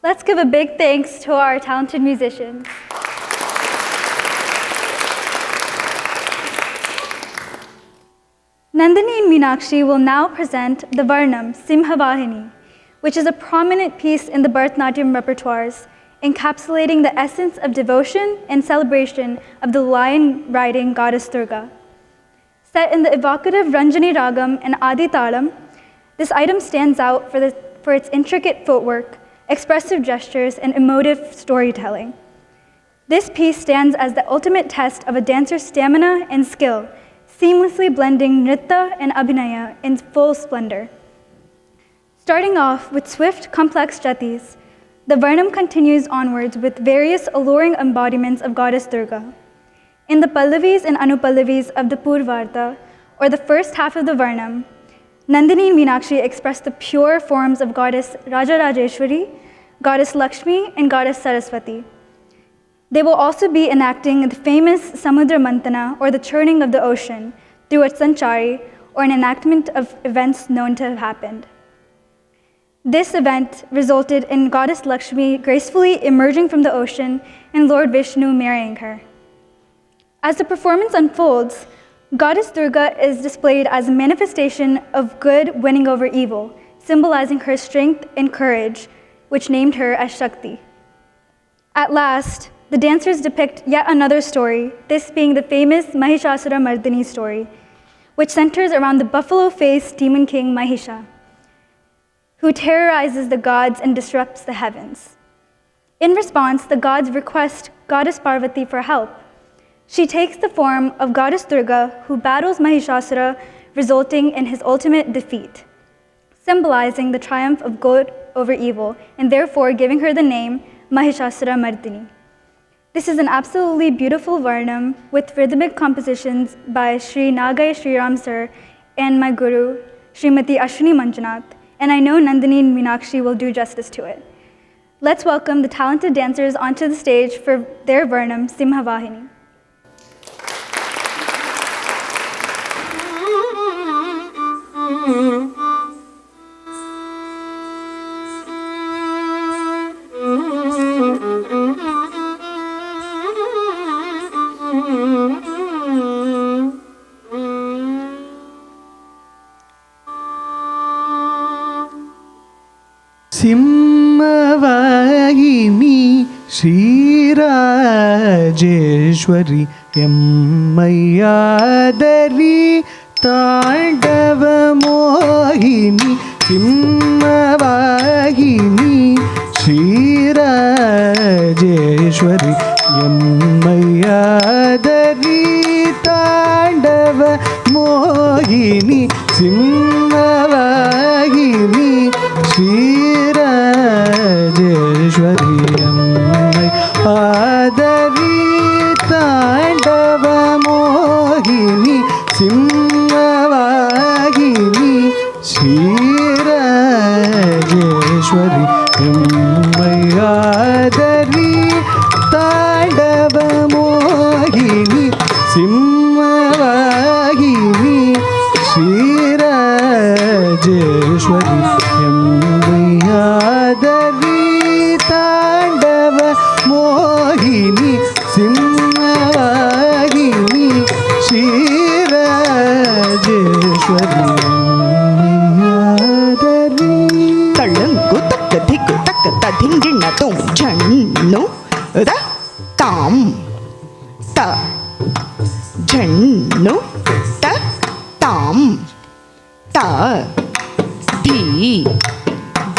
Let's give a big thanks to our talented musicians. Nandini and Meenakshi will now present the Varnam, Simhavahini, which is a prominent piece in the Bharatanatyam repertoires, encapsulating the essence of devotion and celebration of the lion-riding goddess Durga. Set in the evocative Ranjani Ragam and Adi Talam, this item stands out for its intricate footwork, expressive gestures, and emotive storytelling. This piece stands as the ultimate test of a dancer's stamina and skill, seamlessly blending nritta and abhinaya in full splendor. Starting off with swift, complex jatis, the Varnam continues onwards with various alluring embodiments of Goddess Durga. In the Pallavis and Anupallavis of the Purvarta, or the first half of the Varnam, Nandini and Meenakshi express the pure forms of Goddess Rajarajeshwari, Goddess Lakshmi, and Goddess Saraswati. They will also be enacting the famous Samudra Mantana, or the churning of the ocean, through a sanchari, or an enactment of events known to have happened. This event resulted in Goddess Lakshmi gracefully emerging from the ocean and Lord Vishnu marrying her. As the performance unfolds, Goddess Durga is displayed as a manifestation of good winning over evil, symbolizing her strength and courage, which named her as Shakti. At last, the dancers depict yet another story, this being the famous Mahishasura Mardini story, which centers around the buffalo-faced demon king Mahisha, who terrorizes the gods and disrupts the heavens. In response, the gods request Goddess Parvati for help. She takes the form of Goddess Durga, who battles Mahishasura, resulting in his ultimate defeat, symbolizing the triumph of good over evil, and therefore giving her the name Mahishasura Mardini. This is an absolutely beautiful Varnam with rhythmic compositions by Sri Nagai Sriram Sir and my guru, Srimati Ashwini Manjunath, and I know Nandini and Meenakshi will do justice to it. Let's welcome the talented dancers onto the stage for their Varnam, Simhavahini. Simhavahini Srirajeshwari Emmayadari Tandava Mohini Simhavahini Srirajeshwari Emmayadari Tandava Mohini Simhavahini Srirajeshwari Ammai Adari Tandava Mohini Simhavahini Srirajeshwari Ammai Adari Tandava Mohini Simhavahini Srirajeshwari Emmayadari Tandava Mohini Simhavahini Srirajeshwari Emmayadari Talangu takka dhikku takka tadhingina tum channu da tam ta channu ta tam ta dhi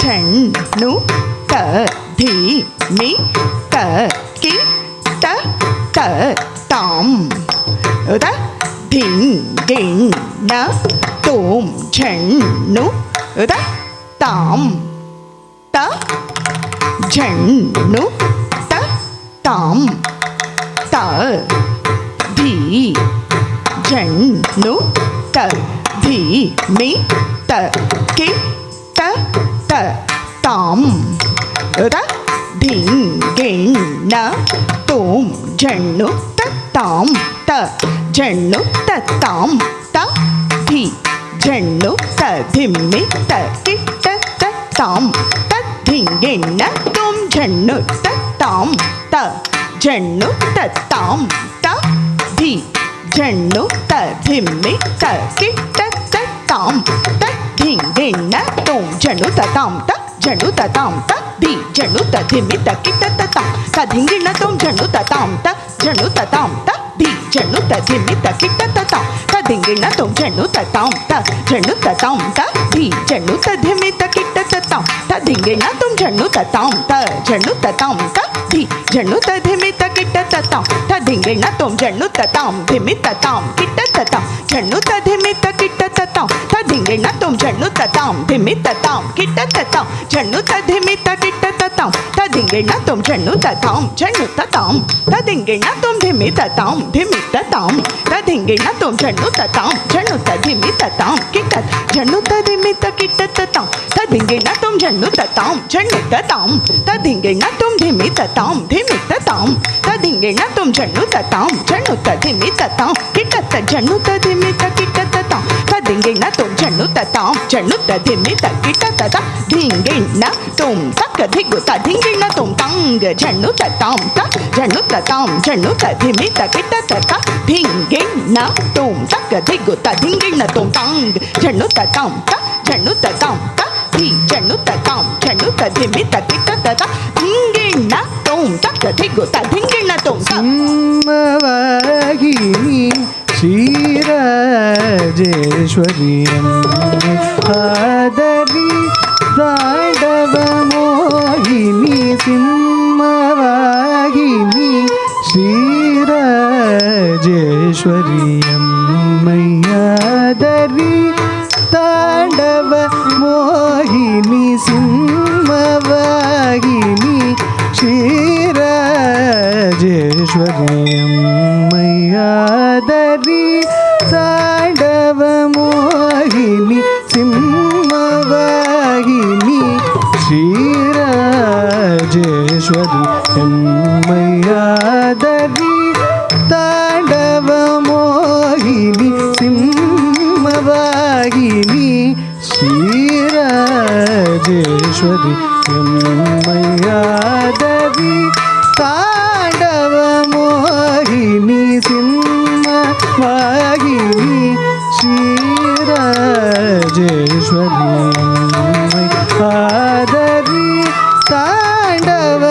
channu ta dhi mi ta ki ta ta tam da dhing ging na tum channu da tam ta channu ta tam ta dhi channu ta dhi mi ta ki ta ta tam da dhing ging na tum channu ta tam ta channu ta tam ta dhi channu ta dhi mi ta ki ta ta tam ta dhing ging na tum झण्णु ततां त झण्णु ततां त धी झण्णु तधिमि त किट्ट ततां त धिं धिण्ण तों झण्णु ततां त झण्णु ततां त धी झण्णु तधिमि त किट्ट ततां त धिं धिण्ण तों झण्णु ततां त झण्णु ततां त धी झण्णु तधिमि त किट्ट ततां त धिं धिण्ण तों झण्णु ततां त झण्णु ततां त धी झण्णु तधिमि त किट्ट ततां त धिं धिण्ण तों झण्णु ततां त झण्णु ततां त धी झण्णु तधिमि त किट्ट ततां त धिं धिण्ण तों झण्णु ततां धिमि ततां किट्ट ततां झण्णु तधिमि त किट्ट ततां त धिं धिण्ण तों झण्णु ततां धिमि ततां किट्ट ततां झण्णु तधिमि त किट्ट ततां त धिं धिण्ण तों झण्णु ततां झण्णु ततां त धिं धिण्ण तों धिमि ततां धिमि ततां त धिं धिण्ण तों झण्णु ततां झण्णु तधिमि ततां किट्ट झण्णु तधिमि त किट्ट ततां त धिं धिण्ण तों झण्णु ततां झण्णु ततां त धिं धिण्ण तों धिमि ततां धिमि ततां त धिं धिण्ण तों झण्णु ततां झण्णु तधिमि ततां किट्ट झण्णु तधिमि त किट्ट ततां त धिं धिण्ण तों झण्णु ततां झण्णु तधिमि त किट्ट ततां धिं धिण्ण तों तक धिगु त धिं धिण्ण तों तंग झण्णु ततां त झण्णु ततां झण्णु तधिमि त किट्ट ततां धिं धिण्ण तों तक धिगु त धिं धिण्ण तों तंग झण्णु ततां त झण्णु ततां त धी झण्णु ततां झण्णु तधिमि त किट्ट ततां धिं धिण्ण तों तक धिगु त धिं धिण्ण तों सिंहवाहिनी श्रीराजेश्वरी आदरी ताण्डवमोहिनी सिंहवाहिनी श्रीराजेश्वरी मैयादरी ताण्डवमोहिनी सिंहवाहिनी श्रीराजेश्वरी मैयादरी ताण्डवमोहिनी सिंहवाहिनी श्रीराजेश्वरी मैयादरी ताण्डवमोहिनी सिंहवाहिनी श्रीराजेश्वरी मैयादरी ताण्डवमोहिनी सिंहवाहिनी श्रीराजेश्वरी मैयादरी ताण्डवमोहिनी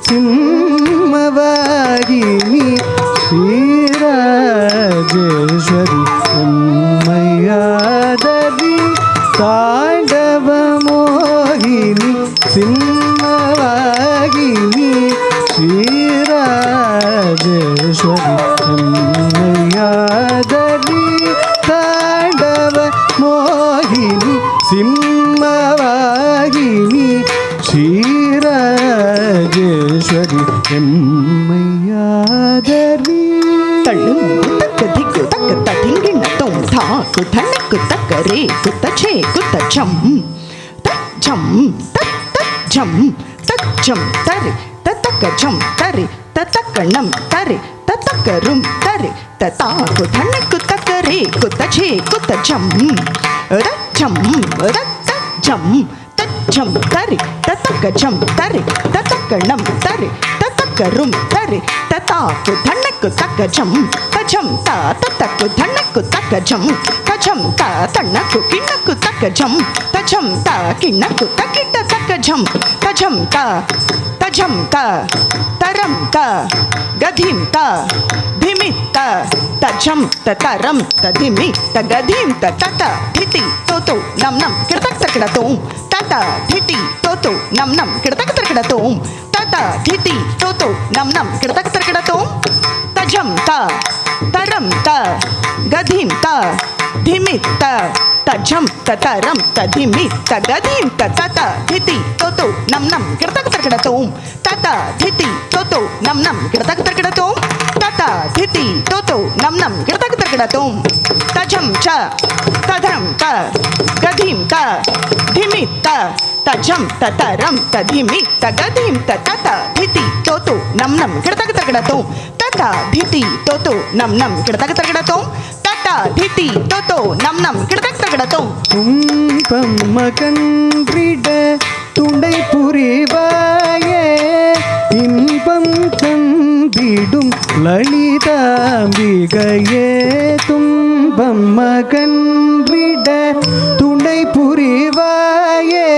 सिंहवाहिनी श्रीराजेश्वरी मैयादरी ताण्डवमोहिनी सिंहवाहिनी श्रीराजेश्वरी मैयादरी ताण्डवमोहिनी सिंहवाहिनी श्रीराजेश्वरी मैयादरी तळ्ळु तक धिगु तक त धिं धिण्ण तों धा कुधण्ण कुतक रे कुत छे कुत झम त झम त झम त झम तरे त तक झम तरे त तक णम तरे त तक रुम तरे त ता कुधण्ण कुतक रे कुत छे कुत झम र झम र त झम त झम तरे त तक झम तरे त तक णम तरे त तक रुम तरे त ता कुधण्ण कुतक झम त झम ता त तक कुधण्ण कुतक झम त झम ता तण्ण कुकिण्ण कुतक झम त झम ता किण्ण कुत किट्ट तक झम त झम ता तरम ता गधिम ता धिमि ता त झम त तरम त धिमि त गधिम त तत धिति तोतो नम नम किड़तक तकड़ तोम तत धिति तोतो नम नम किड़तक तकड़ तोम तत धिति तोतो नम नम किड़तक तकड़ तोम त झम ता तरम ता गधिम ता धिमि ता त झम त तरम त धिमि त गधिम त तत धिति तोतो नम नम किड़तक तकड़ तोम तत धिति तोतो नम नम किड़तक तकड़ तोम तत धिति तोतो नम नम किड़तक तकड़ तोम त झम च त धम त गधिम त धिमि त त झम त तरम त धिमि त गधिम त तत धिति तोतो नम नम किड़तक तकड़ तोम तत धिति तोतो नम नम किड़तक तकड़ तोम तत धिति तोतो नम नम किड़तक तकड़ तोम தும்பம் மகன்றிட துணை புரிவாயே இன்பம் தந்திடும் லலிதாம்பிகையே துன்பம் மகன்றிட துணை புரிவாயே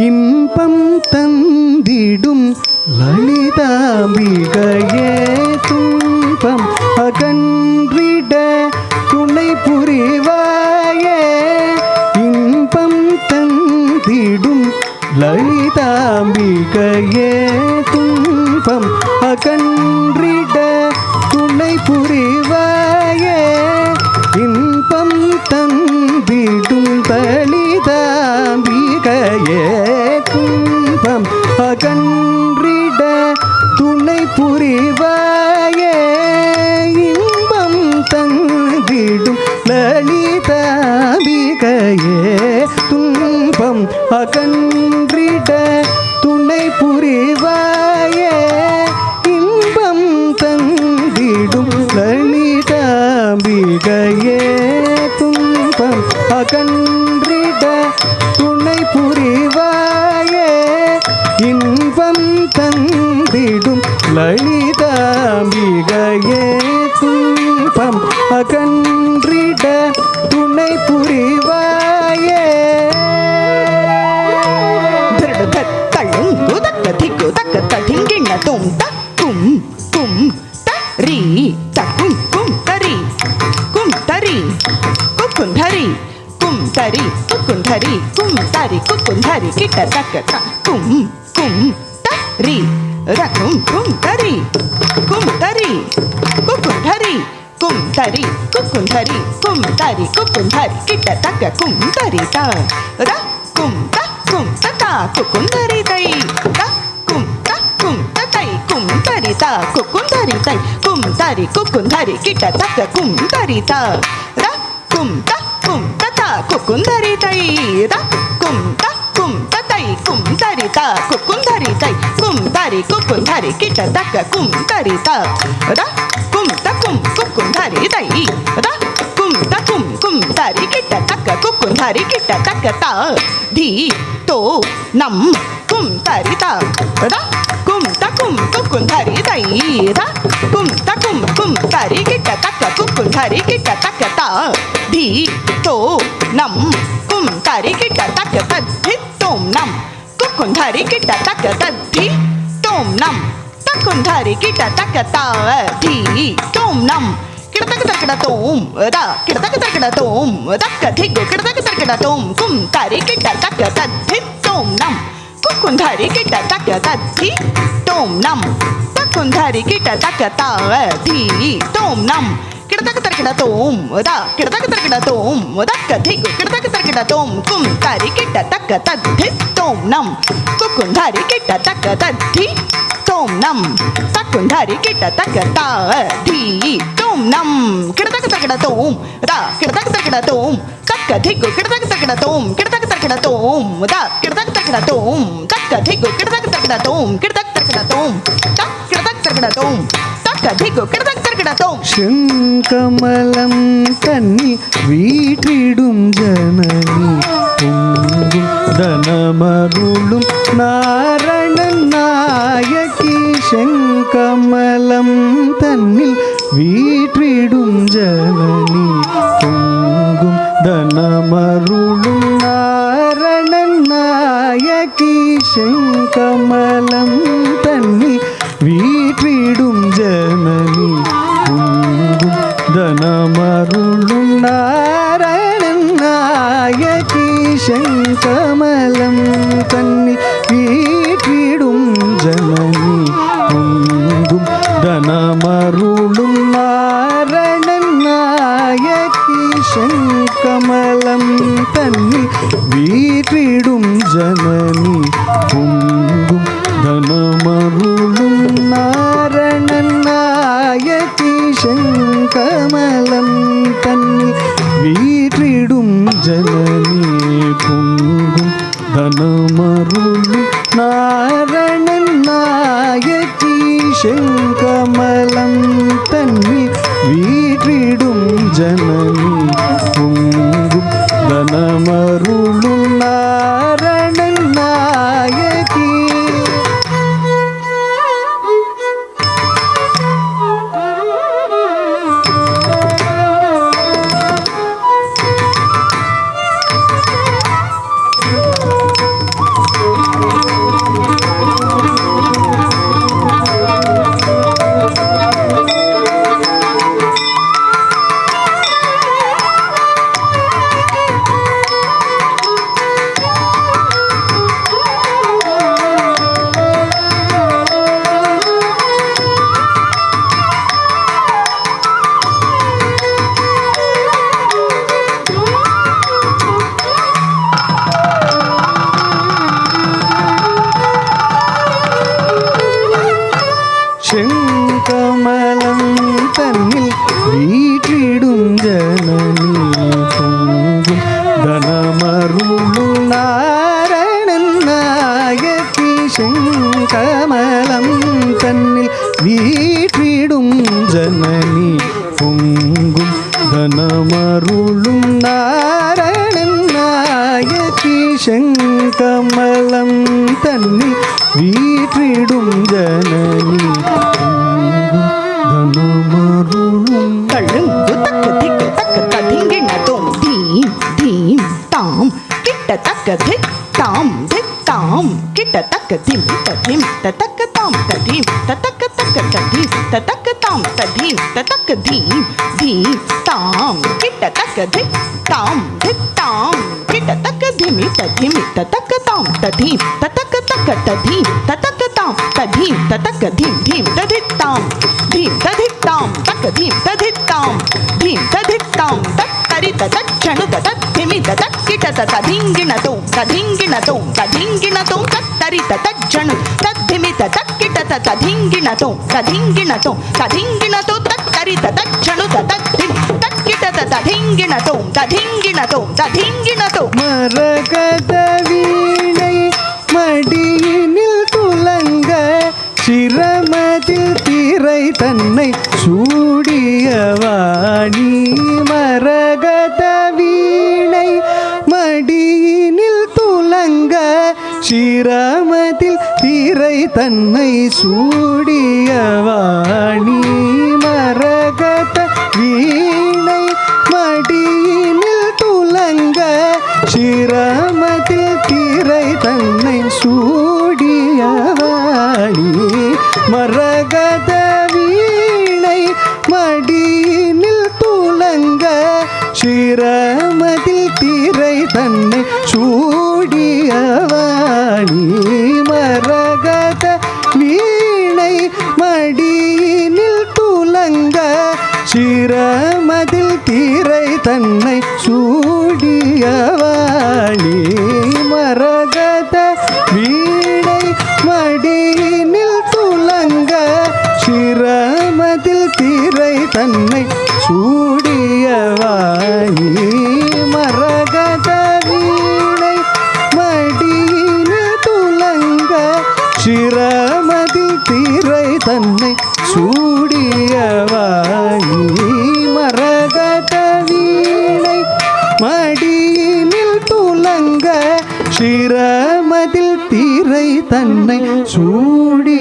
இன்பம் தந்திடும் லலிதாம்பிகையே துன்பம் அகன்றிட துணை புரிவாயே இன்பம் தந்திடும் லலிதாம்பிகையே துன்பம் அகன்றிட துணை புரிவாயே இன்பம் தந்திடும் லலிதாம்பிகையே துன்பம் அகன்றிட துணை புரிவாயே இன்பம் தந்திடும் லலிதாம்பிகையே துன்பம் அகன்றிட துணை புரிவாயே இன்பம் தந்திடும் லலிதாம்பிகையே துன்பம் அகன்றிட துணை புரிவாயே இன்பம் தந்திடும் லலிதாம்பிகையே துன்பம் அகன்றிட துணை புரிவாயே திக்கு தக்க திங்கிண்ண தும் தக்கும் கும் தரி தக்கும் கும் தரி குக்குந்தரி குக்குந்தரி குக்குந்தரி குக்குந்தரி கிட்ட தக்க கும் தரி ரக்கும் குக்குந்தரி குக்குந்தரி கிட்ட தக்க குந்தரி த கும் தா குக்குந்தரி தை குந்தரி த குக்குந்தரி தை குக்குந்தரி கிட்ட தக்க குந்தரி த குக்குந்தரி தை குந்தரி த குக்குந்தரி தை குக்குந்தரி கிட்ட தக்க குந்தரி த குக்குந்தரி தை குந்தரி கிட்ட தக்க குக்குந்தரி கிட்ட தக்க த தி தோ நம் குந்தரி த குக்குந்தரி தை குந்தரி கிட்ட தக்க குக்குந்தரி கிட்ட தக்க த தி தோ நம் குந்தரி கிட்ட தக்க தத்தி தோம் நம் குக்குந்தரி கிட்ட தக்க தத்தி தோம் நம் தக்குந்தரி கிட்ட தக்க த தி தோம் நம் கிடத்தோம் கிடத்தோம் தக்க திக்கு கிடத்தோம் குந்தரி கிட்ட தக்க தத்தி தோம் நம் குக்குந்தரி கிட்ட தக்க தத்தி தோம் நம் தக்குந்தரி கிட்ட தக்க த தி தோம் நம் கிடத்தோம் தக்க திக்கு கிடத்தோம் குந்தரி கிட்ட தக்க தத்தி தோம் நம் குக்குந்தரி கிட்ட தக்க தத்தி தோம் நம் தக்குந்தரி கிட்ட தக்க த தி தோம் நம் கிடத்தோம் தக்க திக்கு கிடத்தோம் தக்க திக்கு தக்க திக்கு செங்கமலம் தன்னி வீற்றிடும் ஜனனி பொங்கும் தனமருளும் நாரணன் நாயகி செங்கமலம் தன்னில் வீற்றிடும் ஜனனி பொங்கும் தனமருளும் நாரணன் நாயகி செங்கமலம் தன்னில் வீற்றிடும் ஜனனி பொங்கும் தனமருளும் நாரணன் நாயகி செங்கமலம் தன்னில் வீற்றிடும் ஜனனி பொங்கும் தனமருளும் நாரணன் நாயகி செங்கமலம் தன்னில் வீற்றிடும் ஜனனி பொங்கும் தனமருளும் நாரணன் நாயகி செங்கமலம் தன்னில் வீற்றிடும் ஜனனி பொங்கும் தனமருளும் நாரணன் நாயகி செங்கமலம் தன்னில் வீற்றிடும் ஜனனி பொங்கும் தனமருளும் நாரணன் தனமருளும் நாரணன் நாயகி செங்கமலம் தன்னில் வீற்றிடும் ஜனனி பொங்கும் தனமருளும் நாரணன் நாயகி செங்கமலம் தன்னில் வீற்றிடும் ஜனனி தனமருளும் தழுங்கு தக்க திக்கு தக்க ததிங்கின தோம் தீம் தீம் தாம் கிட்ட தக்க திக் தாம் திக் தாம் கிட்ட தக்க திம் ததிம் தக்க தாம் ததீம் தக்க தக்க ததீம் தக்க தாம் ததீம் தக்க தீம் தீம் தாம் கிட்ட தக்க திக் தாம் திக் தாம் கிட்ட தக்க திமி ததிமி தக்க தாம் ததீம் தக்க தக்க ததீம் தக்க தாம் ததீம் தக்க தீம் தீம் ததித்தாம் தீம் ததித்தாம் தக்க தீம் ததித்தாம் தீம் ததித்தாம் தரி தச்சணு ததிமி தக்கிட்ட ததிங்கின தோம் ததிங்கின தோம் ததிங்கின தோம் தரி தச்சணு ததிமி தக்கிட்ட ததிங்கின தோம் ததிங்கின தோம் ததிங்கின தோம் தரி தச்சணு ததிமி தக்கிட்ட ததிங்கின தோம் ததிங்கின தோம் ததிங்கின தோம் மரகத வீணை மடியினில் துலங்க சிரமதில் திரை தன்னை சூடியவாணி மரகத வீணை மடியினில் துலங்க சிரமதில் திரை தன்னை சூடியவாணி மரகத வீணை மடியினில் துலங்க சிரமதில் திரை தன்னை சூடியவாணி மரகத வீணை மடியினில் துலங்க சிரமதில் திரை தன்னை சூடியவாணி மரகத வீணை மடியினில் துலங்க சிரமதில் திரை தன்னை சூடியவாணி மரகத வீணை மடியினில் துலங்க சிரமதில் திரை தன்னை சூடியவாணி மரகத வீணை மடியினில் துலங்க சிரமதில் திரை தன்னை சூடியவாணி மரகத வீணை மடியினில் துலங்க சிரமதில் திரை தன்னை சூடியவாணி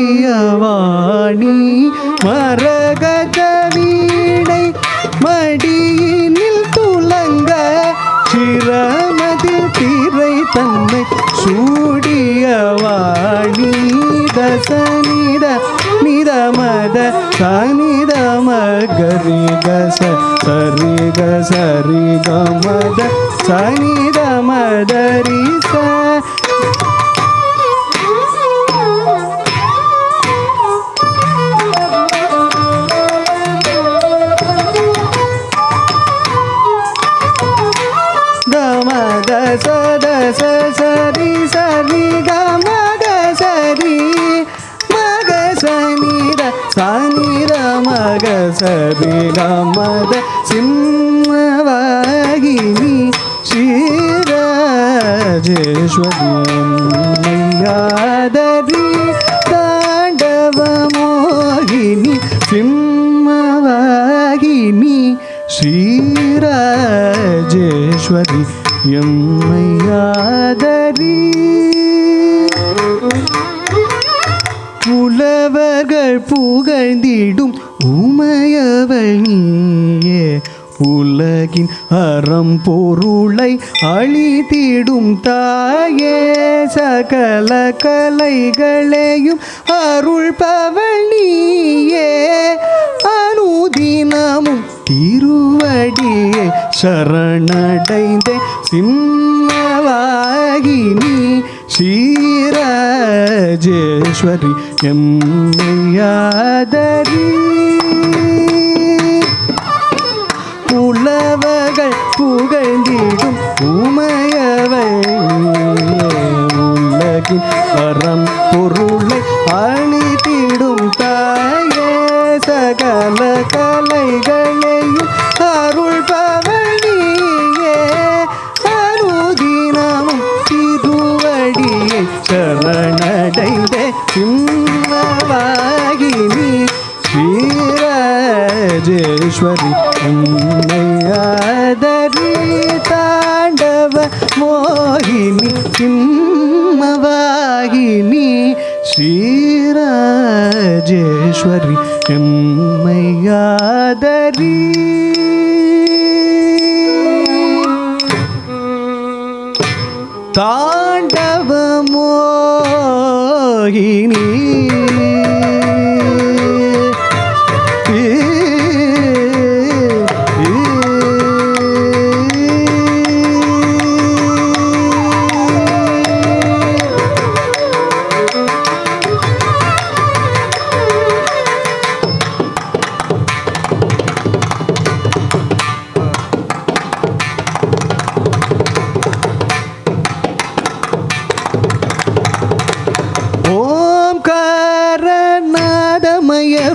மரகத வீணை மடியினில் துலங்க சிரமதில் திரை தன்னை சூடியவாணி தசனித நிதமத சனித மகரி கச சரி கசரி கமத சனித மதரி ச கமத சத சரி சரி கமத சரி மக சனித சனித மக சரி கமத சிம்மவாகினி ஸ்ரீராஜேஸ்வரி மையாதரி தாண்டவ மோகினி சிம்மவாகினி ஸ்ரீராஜேஸ்வரி எம்மையாதரி புலவர்கள் புகழ்ந்திடும் உமையவள் நீயே உலகின் அறம் பொருளை அழித்திடும் தாயே சகல கலைகளையும் அருள்பவள் நீயே அனுதினமும் திருவடியை சரணடைந்தே சிம்மவாகினி ஸ்ரீராஜேஸ்வரி எம்மையாதரி புலவர்கள் புகழ்ந்திடும் உமையவள் உலகின் அறம் பொருளை அழித்திடும் தாயே சகல கலைகளையும் அருள்பவள் நீயே அனுதின சரணடைந்த சிம்மவாகினி ஸ்ரீராஜேஸ்வரி உன்னை ஆதரி தாண்டவ மோகினி சிம்மவாகினி ஸ்ரீராஜேஸ்வரி எம்மை ஆதரி. தாண்டவ மோகினி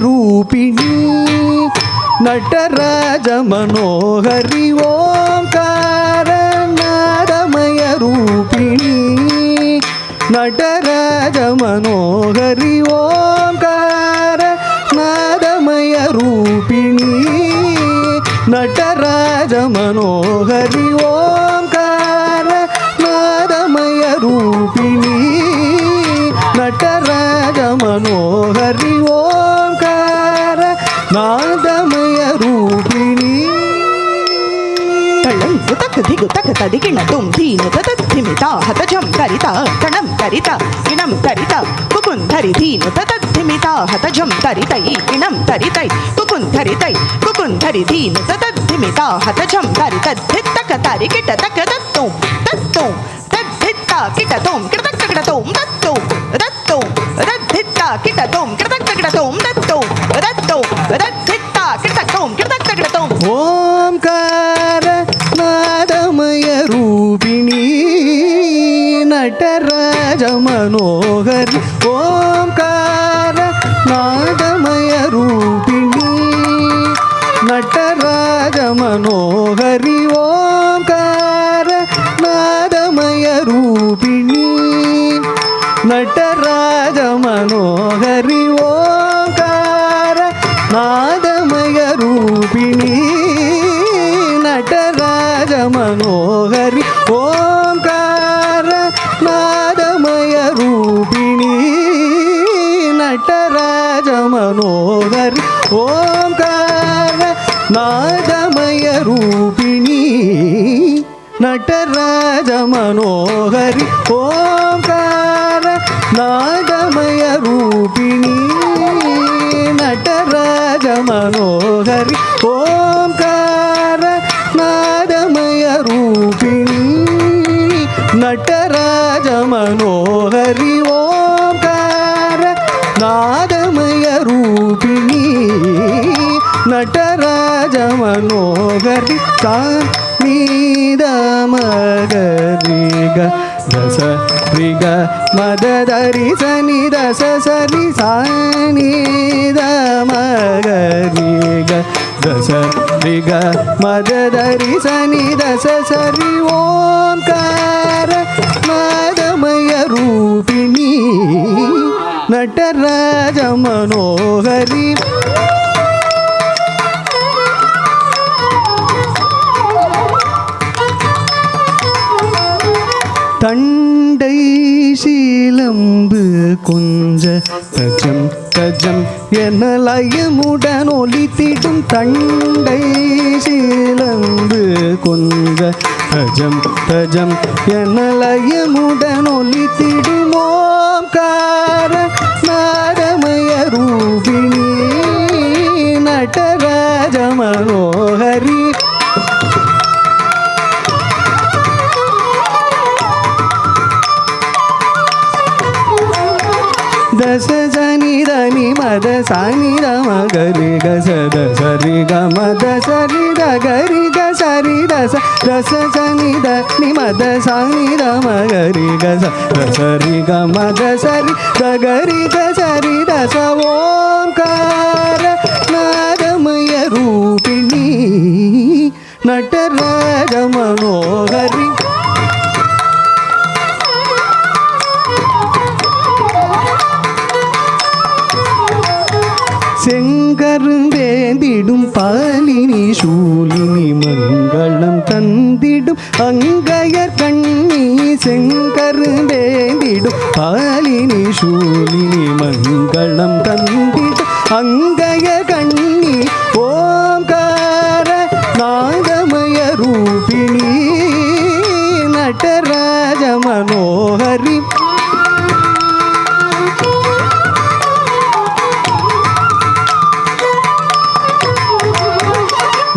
ரூபிணி நடராஜ மனோகரி ஓம்கார நாதமய ரூபிணி நடராஜ மனோகரி ஓம்கார நாதமய ரூபிணி நடராஜ மனோகரி ஓம்கார நாதமய ரூபிணி நடராஜ மனோகரி ஓம்கார நாதமய ரூபிணி. தளம் குதக் திகுதக் ததிகிண தும் தீனு ததத்திமிதா ஹதஜம் தரிதா தணம் தரிதா இனம் தரிதா குகுந்தரி தீனு ததத்திமிதா ஹதஜம் தரிதை இனம் தரிதை குகுந்தரி தீனு ததத்திமிதா ஹதஜம் தரிதத்தித்தக தரிகிட்ட தக தத்தும் தத்தும் தத்தித்தா கிட்டதும் கிடதக் கிடதும் தத்தும் தத்தும் தத்தித்தா கிட்டதும் கிடதக் கிடதும் தத்தும் தத்தும் தத்தித்தா கிடதும் கிடதக் கிடதும். ஓம்கார நாதமய ரூபிணி நடராஜ மனோகரி ஓம்கார நாதமய ரூபிணி நடராஜ மனோகரி ஓம்கார நாதமய ரூபிணி நடராஜ மனோகரி ஓம்கார நாதமய ரூபிணி நடராஜ மனோகரி ஓம்கார நாதமய ரூபிணி நடராஜ மனோகரி ஓம்கார நாதமய ரூபிணி நடராஜ மனோகரி ஓம்கார நாதமய ரூபிணி நடராஜ மனோகரி ஓம்கார நாதமய ரூபிணி நடராஜ மனோகரி ஓம்கார நாதமய ரூபிணி நடராஜ மனோகரி நீதமகரிக தச ரிக மததரி சனி தச சரி சானிதமகரிக தச ரிக மததரி சனி தச சரி ஓம்கார நாதமய ரூபிணி நடராஜ மனோகரி. தண்டை சீலம்பு கொஞ்ச தஜம் தஜம் என லயமுடன் ஒலித்திடும் தண்டை சீலம்பு கொஞ்ச தஜம் தஜம் என லயமுடன் ஒலித்திடும் ஓம்கார நாதமய ரூபிணி நடராஜ மனோகரி. దశ జని దని మద సని రమ గరి గస దశ రి గ మద సరి ద గరి గ సరి దశ దశ జని దని మద సని రమ గరి గస దశ రి గ మద సరి ద గరి గ సరి దశ ఓంకార నాదమయ రూపిణి నటరాజ మనోహరి. செங்கரும்பேந்திடும் பாலினி சூலினி மங்களம் தந்திடும் அங்கையர் கண்ணி செங்கரும்பேந்திடும் பாலினி சூலினி மங்களம் தந்திடும் அங்கைய கண்ணி ஓங்கார நாதமய ரூபிணி நடராஜ மனோஹரி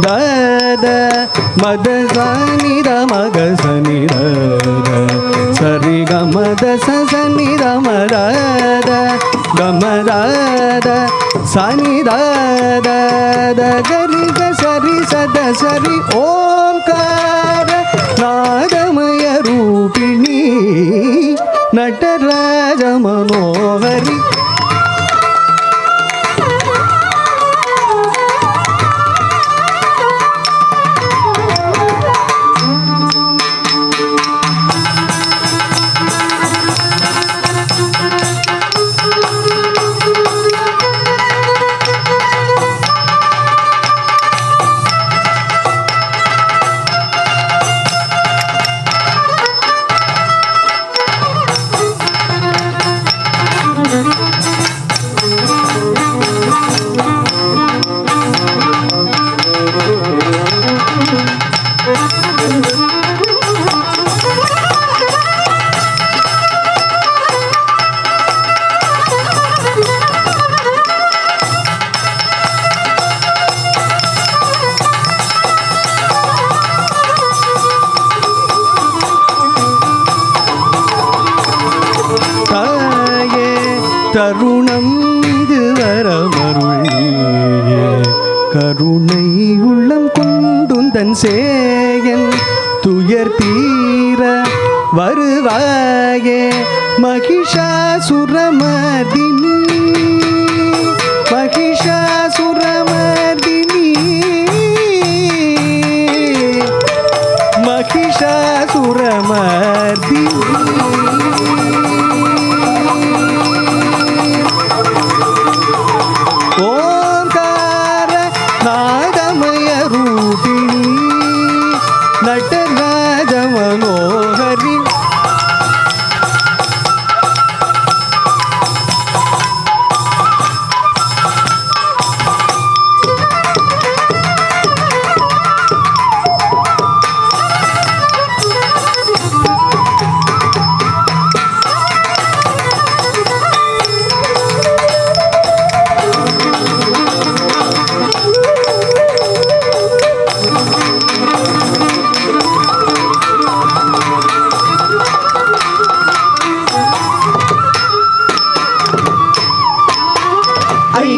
த மத சனி த மக சனி த சரி க மத சனி த மத கமத சனி த கரி க சரி சத சரி ஓம்கார நாதமய ரூபிணி நடராஜ மனோஹரி தருணம் இது வரமருளியே கருணை உள்ளம் கொண்டுந்தன் சேயன் துயர் தீர வருவாயே மகிஷாசுரமர்தினி மகிஷாசுரமர்தினி மகிஷாசுரமர்தினி ஓங்கார நாதமய ரூபிணி நடராஜ மனோஹரி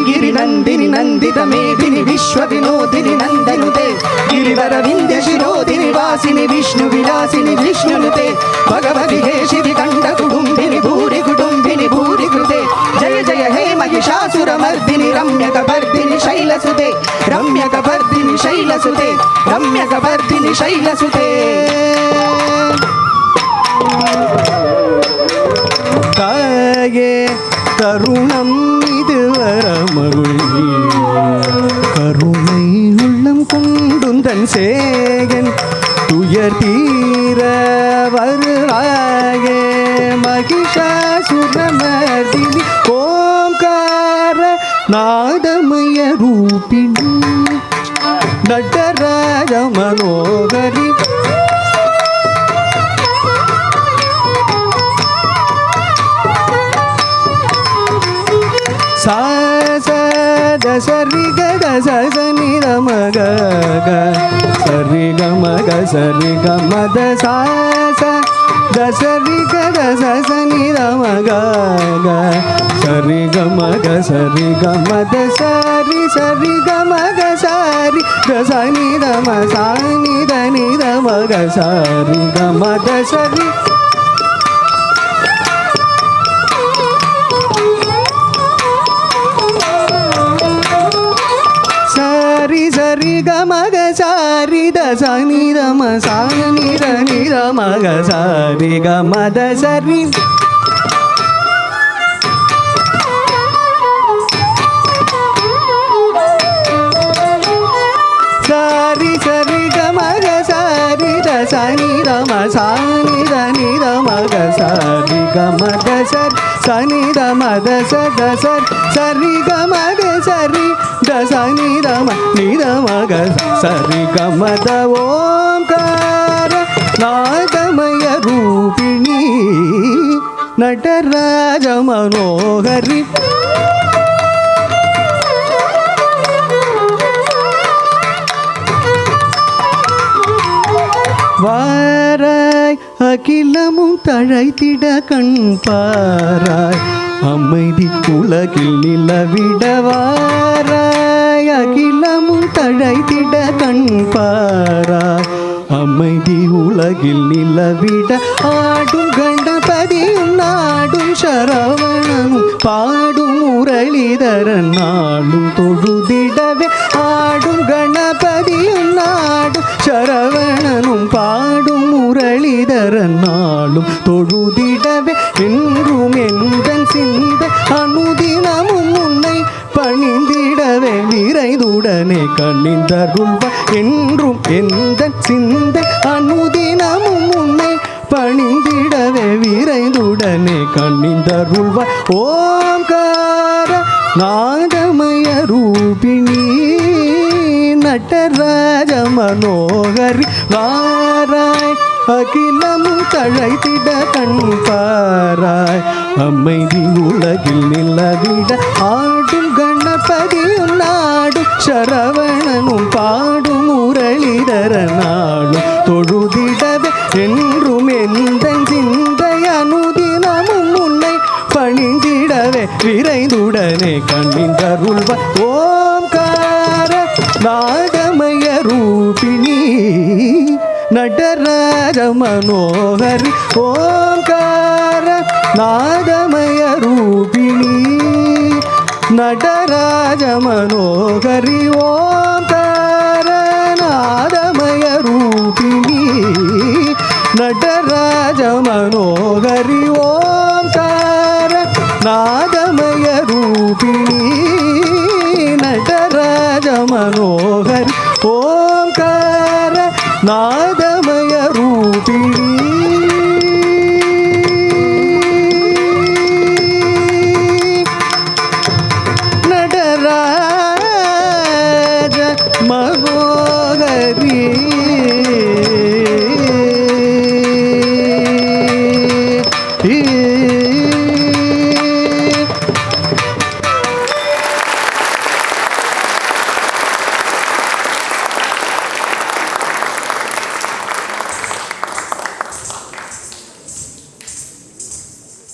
गिरिनन्दिनि नन्दितमेदिनि विश्वविनोदिनि नन्दनुते गिरिवरविन्द्य शिरोदिनि वासिनि विष्णुविलासिनि विष्णुनुते भगवति हे शिविकण्ठकुटुम्बिनि भूरि कुटुम्बिनि भूरि कृते जय जय हे महिषासुरमर्दिनि रम्यकपर्दिनि शैलसुते रम्यकपर्दिनि शैलसुते रम्यकपर्दिनि शैलसुते ताये தருணம் இது வரமருளி கருணை உள்ளம் கொண்டுந்தன் சேகன் துயர் தீர வருவாயே மகிஷாசுரமர்தினி ஓங்கார நாதமய ரூபிணி நடராஜ மனோகரி सा सा द सरि ग ग स स नि र म ग ग सरि ग म ग सरि ग म द सा सा द सरि ग द स स नि र म ग ग सरि ग म ग सरि ग म द सरि सरि ग म ग सरि ग स नि र म सा नि द नि र म ग सरि ग म द सरि सरि सरि ग म ग सरि द स नि र म सा नि र म ग सरि ग म द सरि sani da ma sani da ni da ma ga sa ri ga ma da sa sani da ma da sa ri ga ma ga sa ri da sani da ma ni da ma ga sa ri ga ma da ஓம்கார நாதமய ரூபிணி நடராஜ மனோகரி வாராய் அகிலமும் தழைத்திட கண் பாராய் அமைதி உலகில் நிலவிட வாராய் அகிலமும் தழைத்திட கண் பாராய் அமைதி உலகில் நிலவிட ஆடும் கணபதியும் நாடும் சரவணனும் பாடும் முரளிதரன் நாளும் தொழுதிடவே ஆடும் கணபதியும் நாடும் சரவணனும் பாடும் முரளிதரன் நாளும் தொழுதிடவே என்றும் எந்தன் சிந்த அனுதினமும் உன்னை பணிந்திடவே விரைந்துடனே கண்ணிந்தருள்வ என்றும் எந்தன் சிந்தை அனுதினமும் உன்னை பணிந்திடவே விரைந்துடனே கண்ணிந்தருள்வ ஓம்கார நாதமய ரூபிணி நடராஜ மனோகரி வாராய் அகிலமும் தழைத்திட கண் பாராய் அமைதி உலகில் நிலவிட ஆடும் கணபதியும் நாடும் சரவணனும் பாடும் முரளிதர நாளும் தொழுதிடவே என்றும் எந்த சிந்தை அனுதினமும் உன்னை பணிந்திடவே விரைந்துடனே கண்ணிந்தருள்வ ஓம்கார நாதமய ரூபிணி நடராஜ மனோகரி ஓம்கார நாதமய ரூபிணி நடராஜ மனோகரி ஓம்கார நாதமய ரூபிணி நடராஜ மனோகரி ஓம்கார நாதமய ரூபிணி நடராஜ மனோகரி ஓம்கார நாதமய ரூபிணி Nataraja Manohari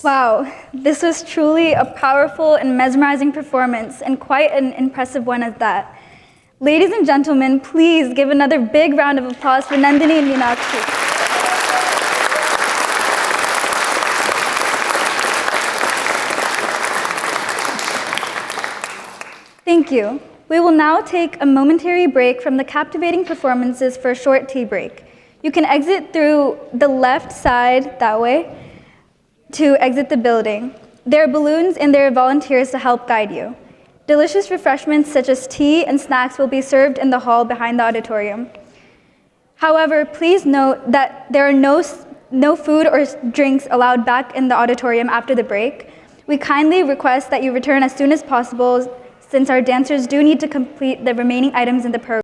Wow, this was truly a powerful and mesmerizing performance, and quite an impressive one at that. Ladies and gentlemen, please give another big round of applause for Nandini and Meenakshi. Thank you. We will now take a momentary break from the captivating performances for a short tea break. You can exit through the left side that way to exit the building. There are balloons and there are volunteers to help guide you. Delicious refreshments such as tea and snacks will be served in the hall behind the auditorium. However, please note that there are no food or drinks allowed back in the auditorium after the break. We kindly request that you return as soon as possible, since our dancers do need to complete the remaining items in the program.